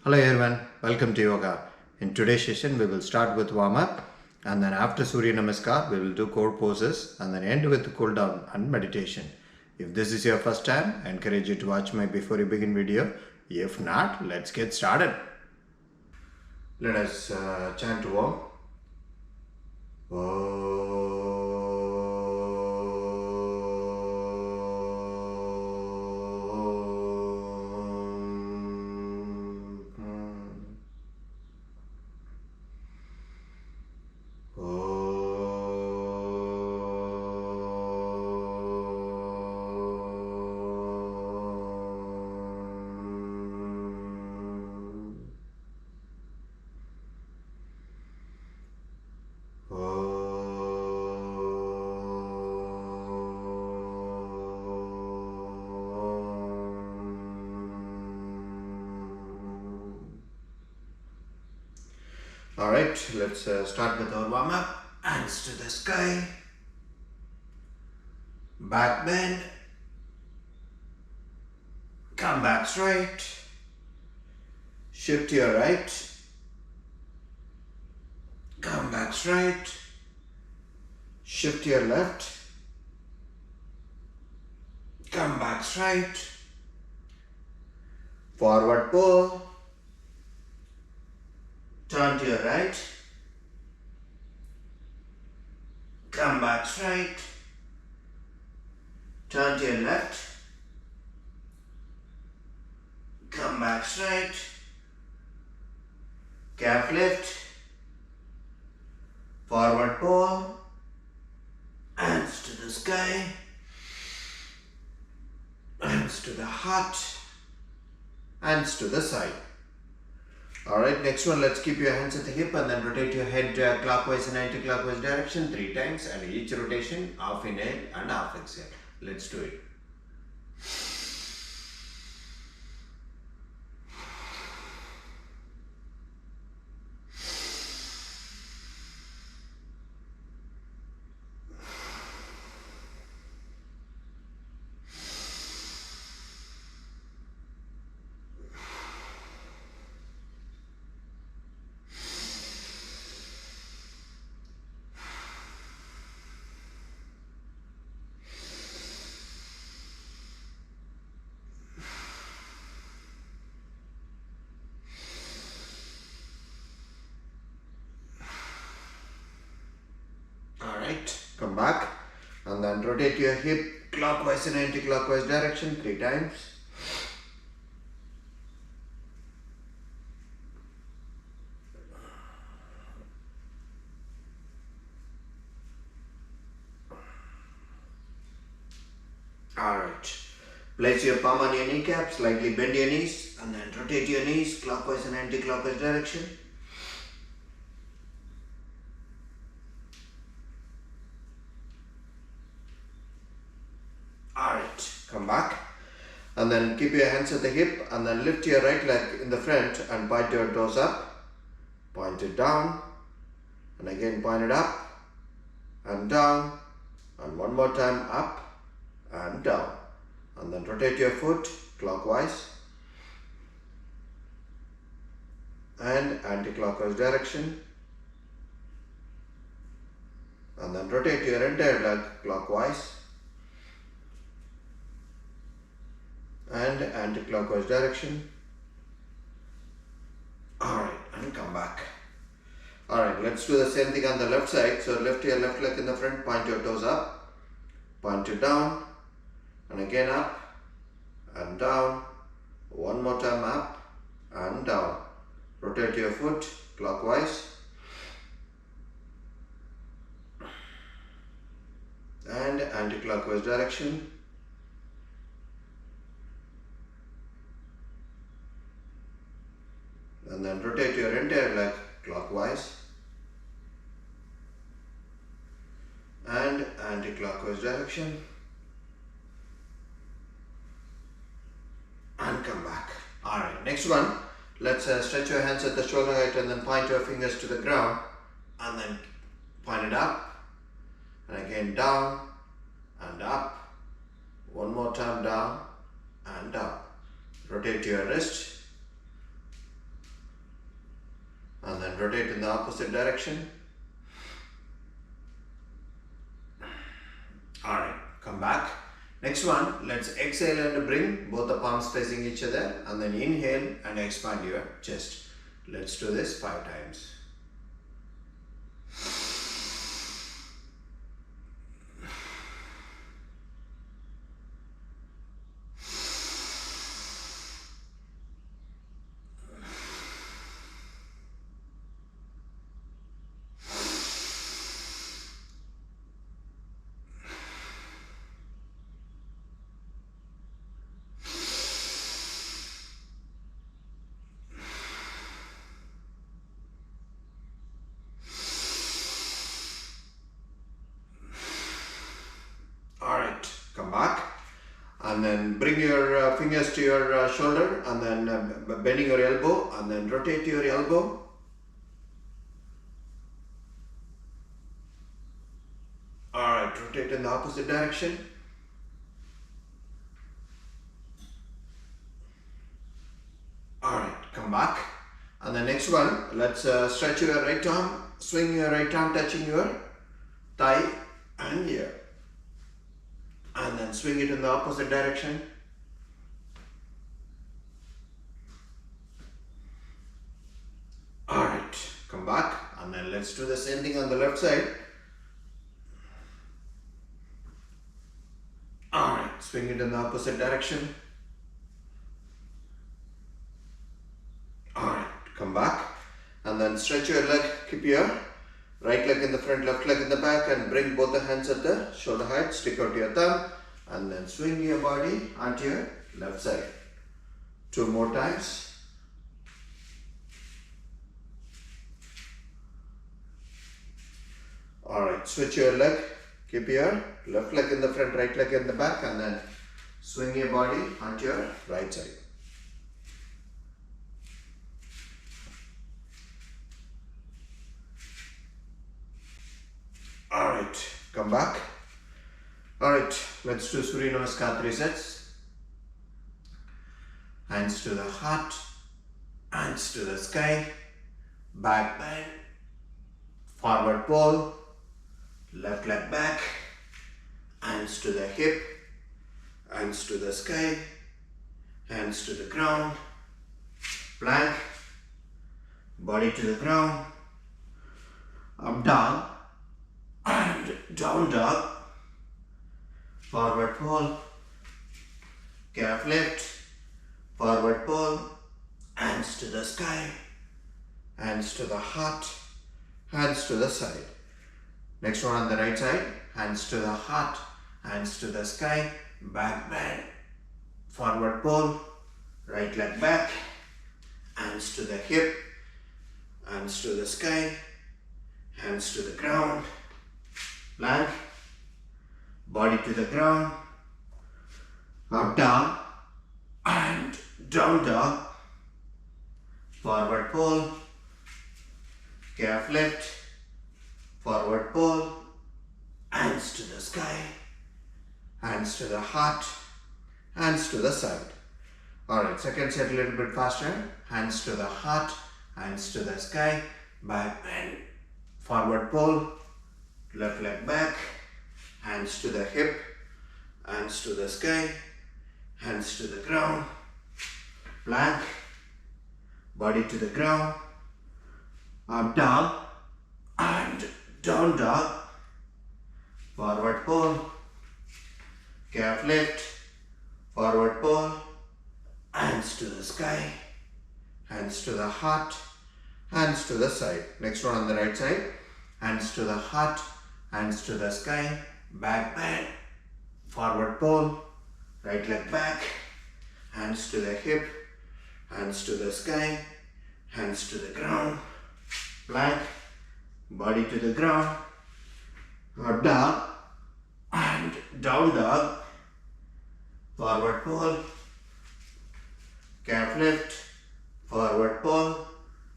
Hello everyone, welcome to yoga. In today's session we will start with warm up and then after Suryanamaskar we will do core poses and then end with cool down and meditation. If this is your first time, I encourage you to watch my before you begin video. If not, let's get started. Let us chant Om. Alright, let's start with our warm up. Hands to the sky. Back bend. Come back straight. Shift to your right. Come back straight. Shift to your left. Come back straight. Forward pull. Turn to your right. Come back straight. Turn to your left. Come back straight. Calf lift. Forward pull. Hands to the sky. Hands to the heart. Hands to the side. Alright, next one, let's keep your hands at the hip and then rotate your head clockwise and anti-clockwise direction 3 times, and each rotation half inhale and half exhale. Let's do it. Alright, come back and then rotate your hip clockwise and anti-clockwise direction 3 times. Alright, place your palm on your kneecap, slightly bend your knees and then rotate your knees clockwise and anti-clockwise direction. Alright, come back and then keep your hands at the hip and then lift your right leg in the front and point your toes up, point it down and again point it up and down and one more time up and down, and then rotate your foot clockwise and anti-clockwise direction and then rotate your entire leg clockwise and anti-clockwise direction. Alright, and come back. Alright, let's do the same thing on the left side. So lift your left leg in the front, point your toes up, point it down and again up and down, one more time up and down. Rotate your foot clockwise and anti-clockwise direction. And then rotate your entire leg clockwise and anti-clockwise direction and come back. Alright, next one, let's stretch your hands at the shoulder height and then point your fingers to the ground and then point it up and again down and up, one more time down and up. Rotate your wrist then rotate in the opposite direction. Alright, come back. Next one, let's exhale and bring both the palms facing each other, and then inhale and expand your chest. Let's do this 5 times. Come back and then bring your fingers to your shoulder, and then bending your elbow, and then rotate your elbow. Alright, rotate in the opposite direction. Alright, come back. And the next one, let's stretch your right arm, swing your right arm touching your thigh and ear. And then swing it in the opposite direction. Alright, come back, and then let's do the same thing on the left side. Alright, swing it in the opposite direction. Alright, come back, and then stretch your leg, keep your right leg in the front, left leg in the back, and bring both the hands at the shoulder height. Stick out your thumb and then swing your body onto your left side. 2 more times. Alright, switch your leg. Keep your left leg in the front, right leg in the back, and then swing your body onto your right side. Alright, come back. Alright, let's do Suryanamaskar 3 sets. Hands to the heart, hands to the sky, back bend, forward pull, left leg back, hands to the hip, hands to the sky, hands to the ground, plank, body to the ground, up dog, and down dog, forward pull, calf lift, forward pull, hands to the sky, hands to the heart, hands to the side. Next one on the right side, hands to the heart, hands to the sky, back bend, forward pull, right leg back, hands to the hip, hands to the sky, hands to the ground, plank, body to the ground, up dog and down dog, forward pull, calf lift, forward pull, hands to the sky, hands to the heart, hands to the side. Alright, second set a little bit faster. Hands to the heart, hands to the sky, back bend, forward pull, left leg back, hands to the hip, hands to the sky, hands to the ground, plank, body to the ground, up dog and down dog, forward pull, calf lift, forward pull, hands to the sky, hands to the heart, hands to the side. Next one on the right side, hands to the heart, hands to the sky, back bend, forward pull, right leg back, hands to the hip, hands to the sky, hands to the ground, plank, body to the ground, up dog and down dog, forward pull, calf lift, forward pull,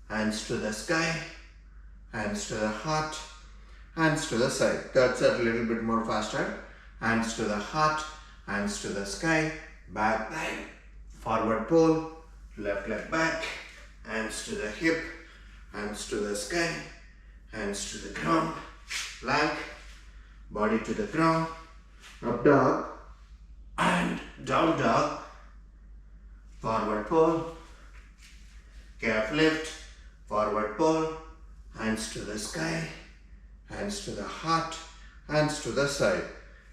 hands to the sky, hands to the heart, hands to the side. Third set a little bit more faster. Hands to the heart, hands to the sky, back bend, forward pull, left leg back, hands to the hip, hands to the body to the ground, up dog and down dog, forward fold, calf lift, forward fold, hands to the sky, hands to the heart, hands to the side.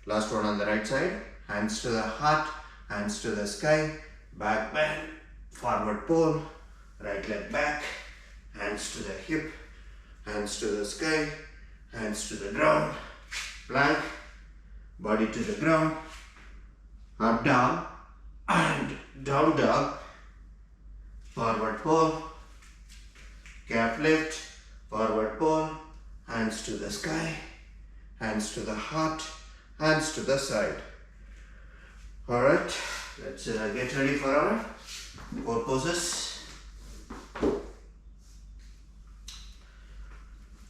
Last one on the right side, hands to the heart, hands to the sky, back bend, forward fold, right leg back, hands to the hip, hands to the sky, hands to the ground, plank, body to the ground, up dog and down dog, forward fold, calf lift, forward fold, hands to the sky, hands to the heart, hands to the side. Alright, let's get ready for our 4 poses.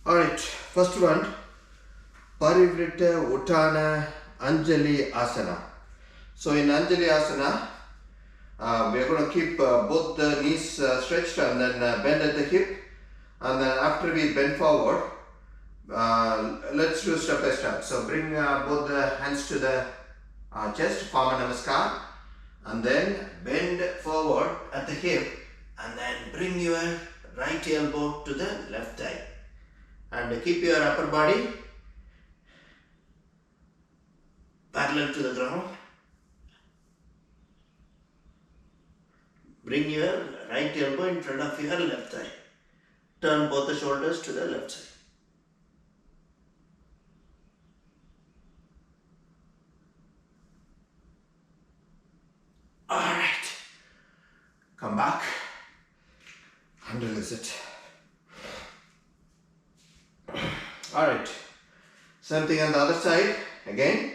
Alright, first one, Parivritta, Uttana, Anjalyiasana. So in Anjalyiasana, we are going to keep both the knees stretched and then bend at the hip, and then after we bend forward, let's do step by step. So bring both the hands to the chest, Namaskar, and then bend forward at the hip, and then bring your right elbow to the left thigh, and keep your upper body parallel to the ground. Bring your right elbow in front of your left thigh. Turn both the shoulders to the left side. Alright. Come back and release it. Alright. Same thing on the other side. Again,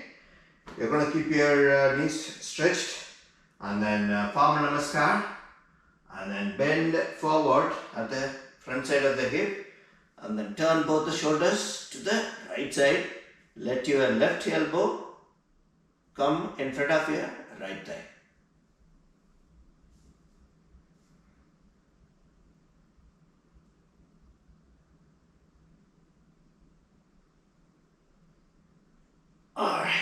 you're going to keep your knees stretched, and then Namaskar, and then bend forward at the front side of the hip, and then turn both the shoulders to the right side. Let your left elbow come in front of your right thigh. Alright,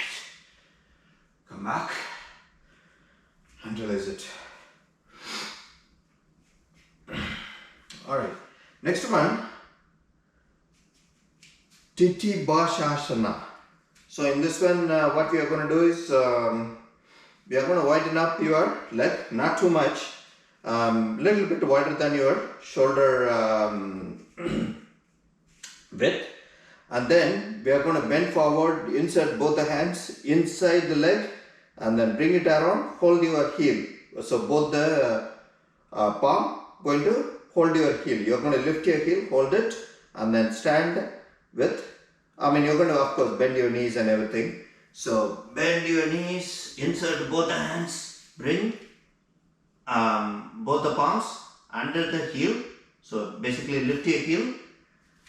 come back and release it. Alright, next one, Tittibhasana. So in this one, what we are going to do is, we are going to widen up your leg, not too much, little bit wider than your shoulder width. And then we are going to bend forward, insert both the hands inside the leg, and then bring it around, hold your heel. So both the palm going to hold your heel. You are going to lift your heel, hold it, and then stand with, you're going to of course bend your knees and everything. So bend your knees, insert both the hands, bring both the palms under the heel. So basically lift your heel,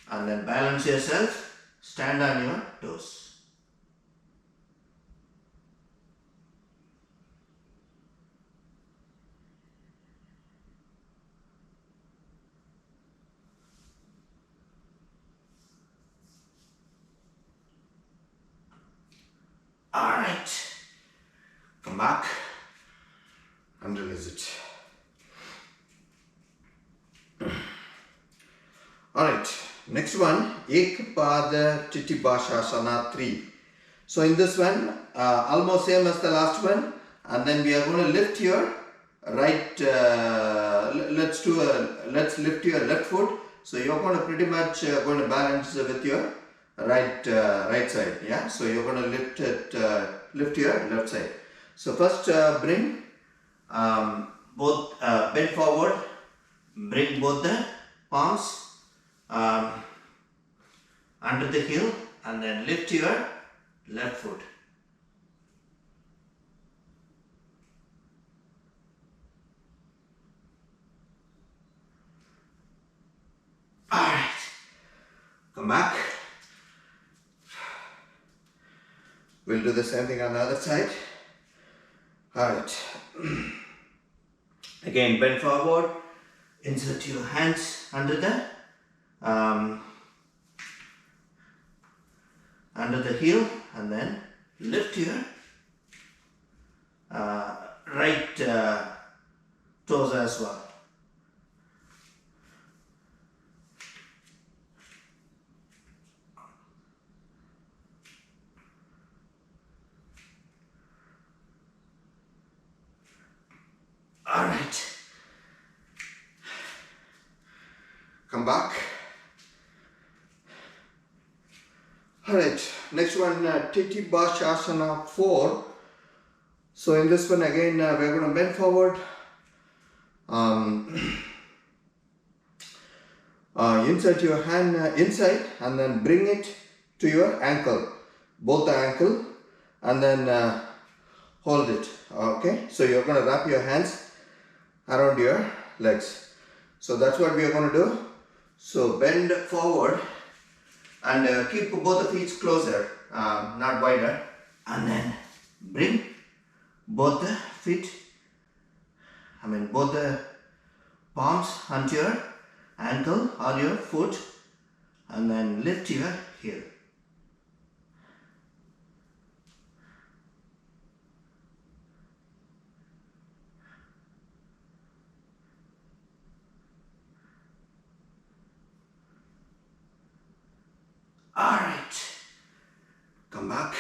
and then balance yourself. Stand on your toes. Alright. Come back and release it. Alright. Next one, Ekpada Tittibhasana 3. So in this one, almost same as the last one, and then we are going to lift your right. Let's lift your left foot. So you're going to pretty much going to balance with your right side. Yeah. So you're going to lift your left side. So first bring both bend forward. Bring both the palms under the heel, and then lift your left foot. Alright, come back. We'll do the same thing on the other side. Alright, again bend forward, insert your hands under the heel, and then lift your right toes as well. Alright. Come back. Alright, next one, Tittibhasana 4. So in this one again, we're going to bend forward. Insert your hand inside and then bring it to your ankle, both the ankle, and then hold it. Okay, so you're going to wrap your hands around your legs. So that's what we are going to do. So bend forward and keep both the feet closer, not wider, and then bring both the feet, both the palms onto your ankle or your foot, and then lift your heel. Alright, come back.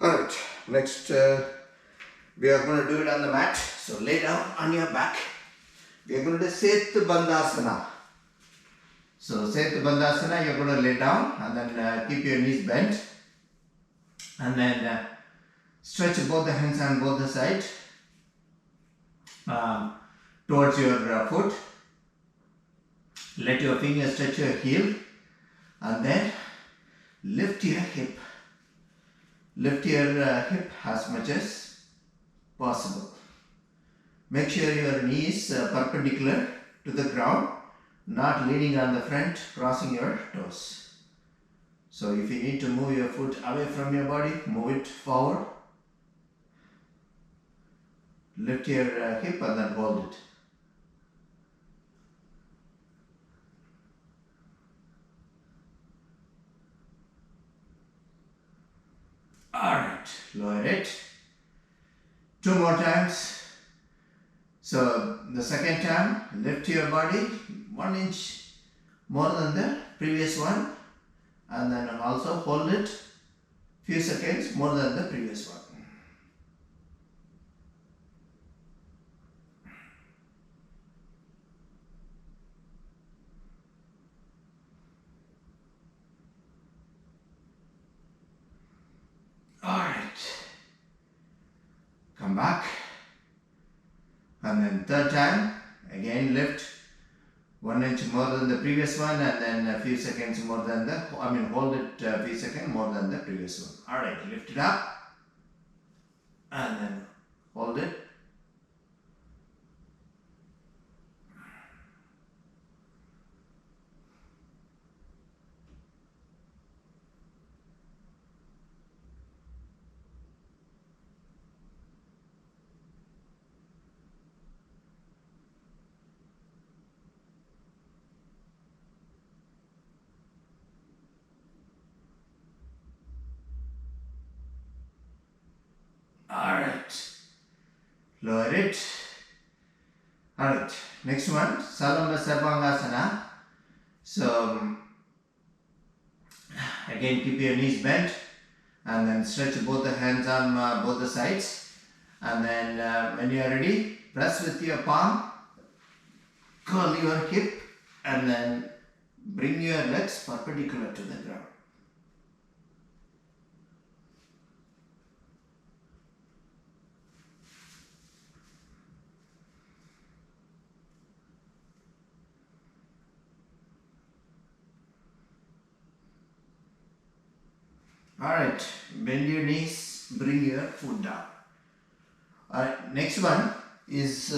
Alright, next we are going to do it on the mat. So lay down on your back. We are going to do Sethu Bandhasana. So Sethu Bandhasana, you are going to lay down and then keep your knees bent. And then stretch both the hands on both the sides towards your foot. Let your fingers touch your heel and then lift your hip. Lift your hip as much as possible. Make sure your knee is perpendicular to the ground, not leaning on the front, crossing your toes. So if you need to move your foot away from your body, move it forward. Lift your hip and then hold it. Alright, lower it. 2 more times. So the second time, lift your body 1 inch more than the previous one, and then also hold it few seconds more than the previous one. Alright, come back, and then third time, again lift 1 inch more than the previous one, and then a few seconds more than the, hold it a few seconds more than the previous one. Alright, lift it up, and then hold it. Alright, lower it. Alright, next one, Salam Sravangasana. So again keep your knees bent and then stretch both the hands on both the sides, and then when you are ready, press with your palm, curl your hip, and then bring your legs perpendicular to the ground. Alright, bend your knees, bring your foot down. Alright, next one is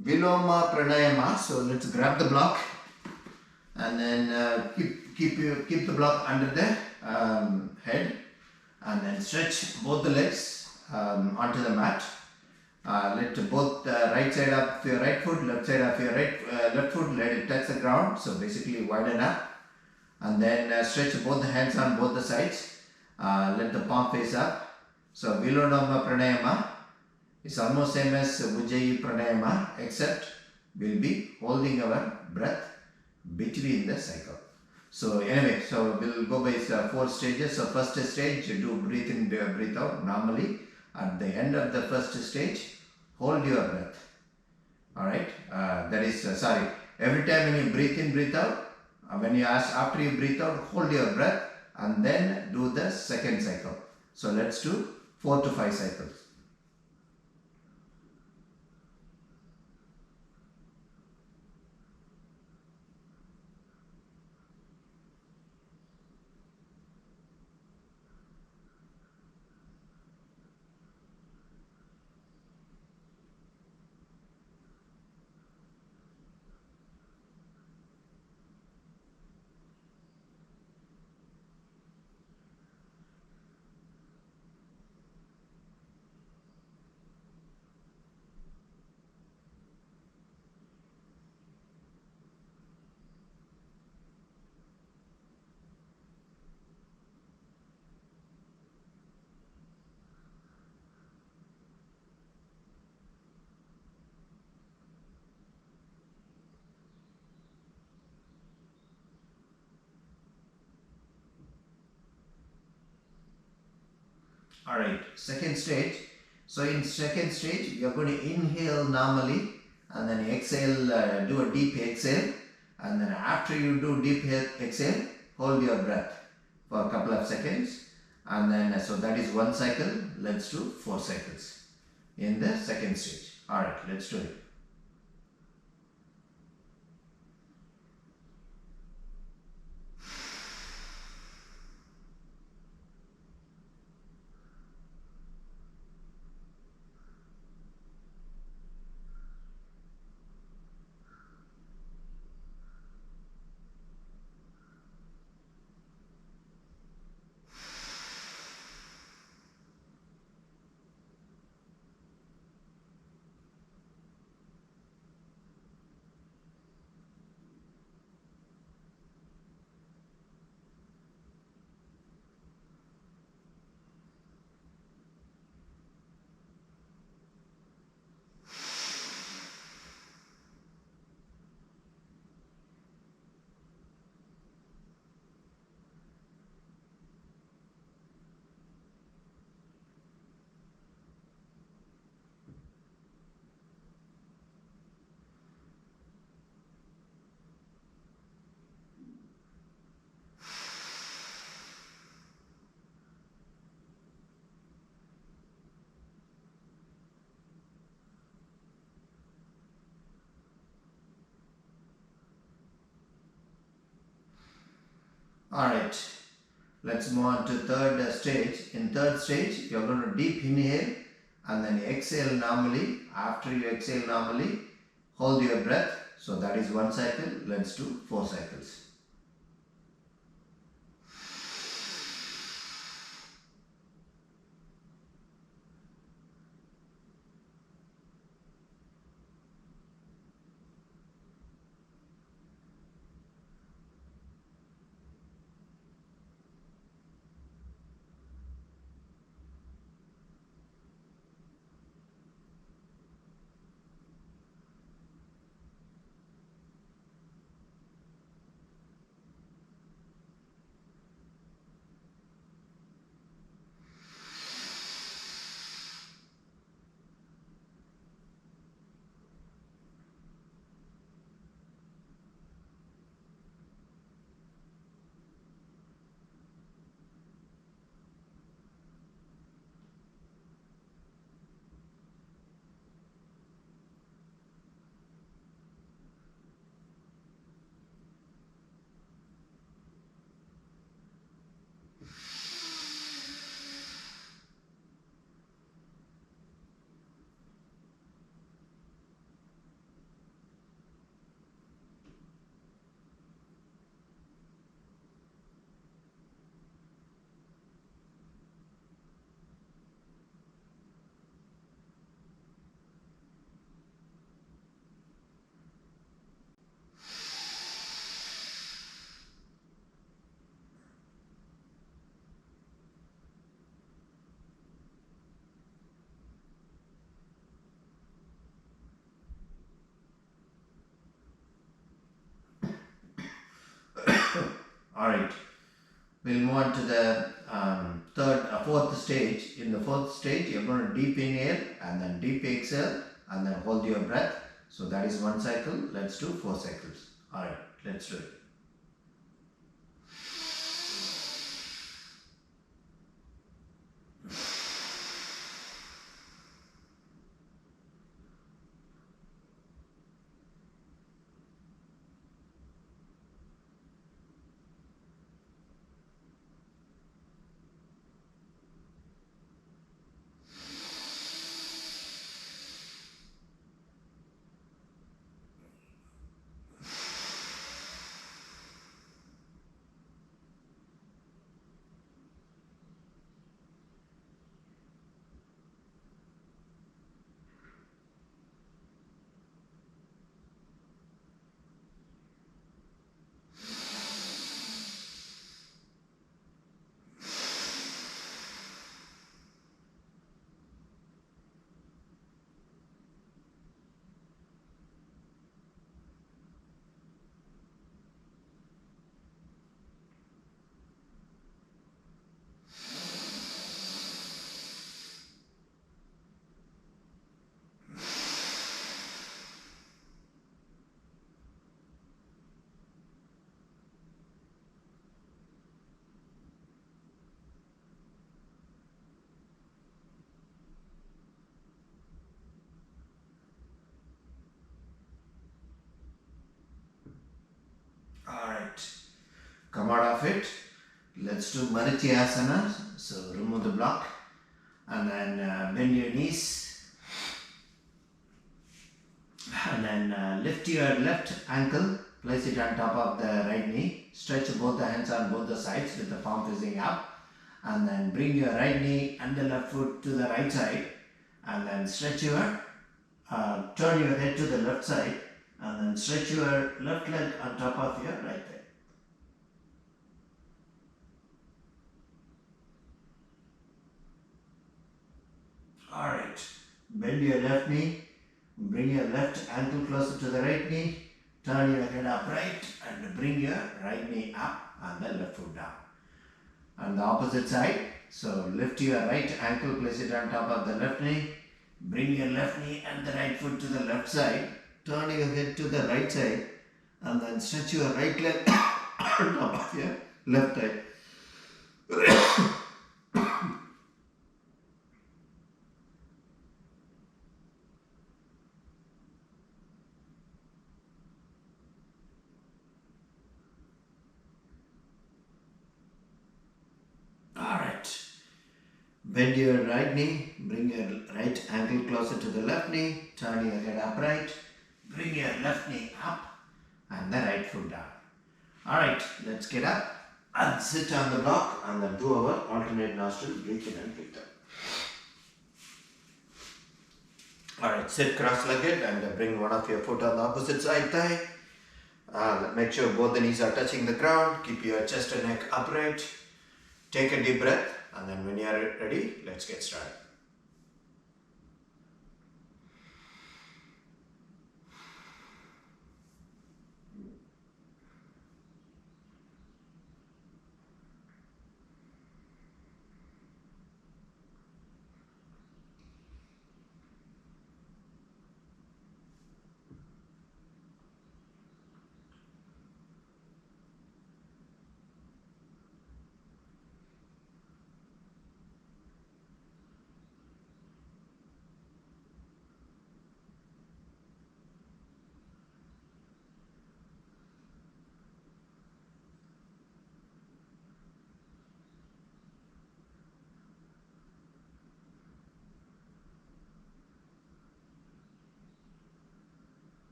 Viloma Pranayama. So let's grab the block and then keep the block under the head, and then stretch both the legs onto the mat. Let both right side of your right foot, left side of your left foot, let it touch the ground. So basically widen up. And then stretch both the hands on both the sides. Let the palm face up. So Viloma Pranayama is almost same as Ujjayi Pranayama, except we'll be holding our breath between the cycle. So anyway, so we'll go by 4 stages. So first stage, you do breathe in, breathe out normally. At the end of the first stage, hold your breath. Alright, that is, every time when you breathe in, breathe out, when you ask after you breathe out, hold your breath and then do the second cycle. So let's do 4 to 5 cycles. Alright, second stage. So in second stage, you are going to inhale normally and then exhale, do a deep exhale, and then after you do deep exhale, hold your breath for a couple of seconds, and then so that is 1 cycle. Let's do 4 cycles in the second stage. Alright, let's do it. Alright, let's move on to third stage. In third stage, you're going to deep inhale and then exhale normally. After you exhale normally, hold your breath. So that is 1 cycle. Let's do 4 cycles. Alright, we'll move on to the fourth stage. In the fourth stage, you're going to deep inhale and then deep exhale and then hold your breath. So that is one cycle. Let's do 4 cycles. Alright, let's do it. Alright, come out of it. Let's do Marichiasana. So remove the block and then bend your knees and then lift your left ankle, place it on top of the right knee. Stretch both the hands on both the sides with the palm facing up and then bring your right knee and the left foot to the right side and then stretch your, turn your head to the left side and then stretch your left leg on top of your right leg. Alright, bend your left knee, bring your left ankle closer to the right knee, turn your head upright and bring your right knee up and the left foot down. On the opposite side, so lift your right ankle, place it on top of the left knee, bring your left knee and the right foot to the left side, turn your head to the right side and then stretch your right leg on top of your left leg. Alright. Bend your right knee, bring your right ankle closer to the left knee, turn your head upright, bring your left knee up and the right foot down. Alright, let's get up and sit on the block and then do our alternate nostril, breathe in and breathe out. Alright, sit cross-legged and bring one of your foot on the opposite side thigh. Make sure both the knees are touching the ground, keep your chest and neck upright. Take a deep breath and then when you are ready, let's get started.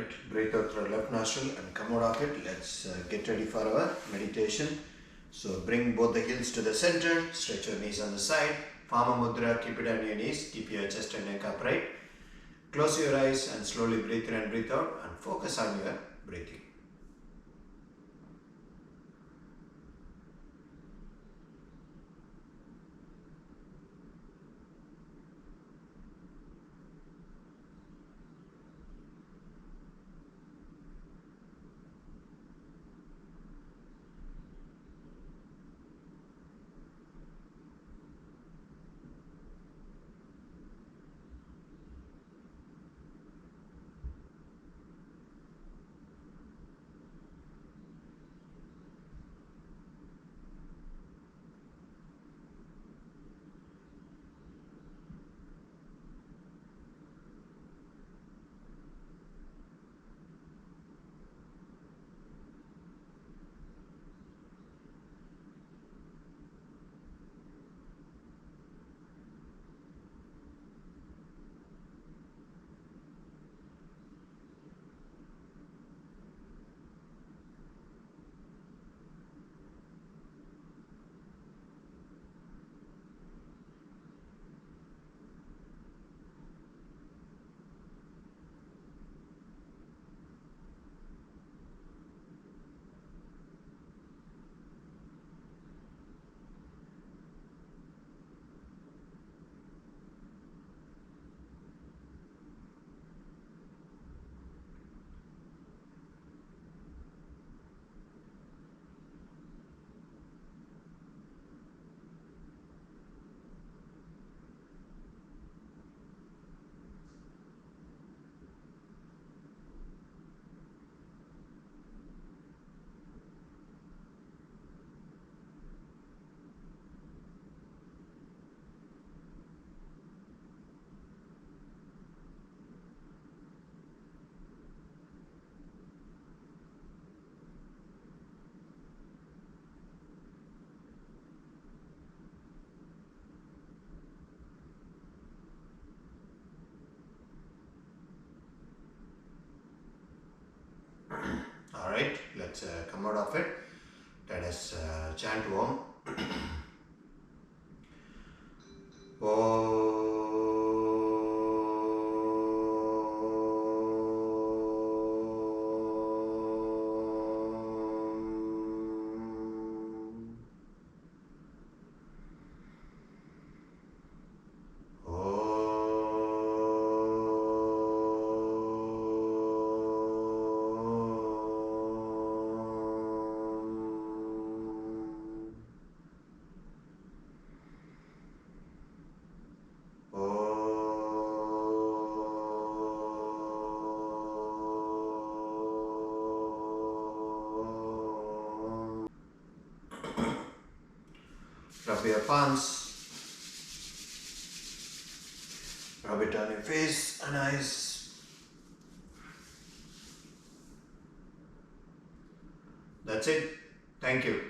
Alright, breathe out through left nostril and come out of it. Let's get ready for our meditation. So bring both the heels to the center, stretch your knees on the side, Pama Mudra, keep it on your knees, keep your chest and neck upright. Close your eyes and slowly breathe in and breathe out and focus on your breathing. Alright, let's come out of it. Let us chant Om. Rub your palms, rub it on your face and eyes. That's it. Thank you.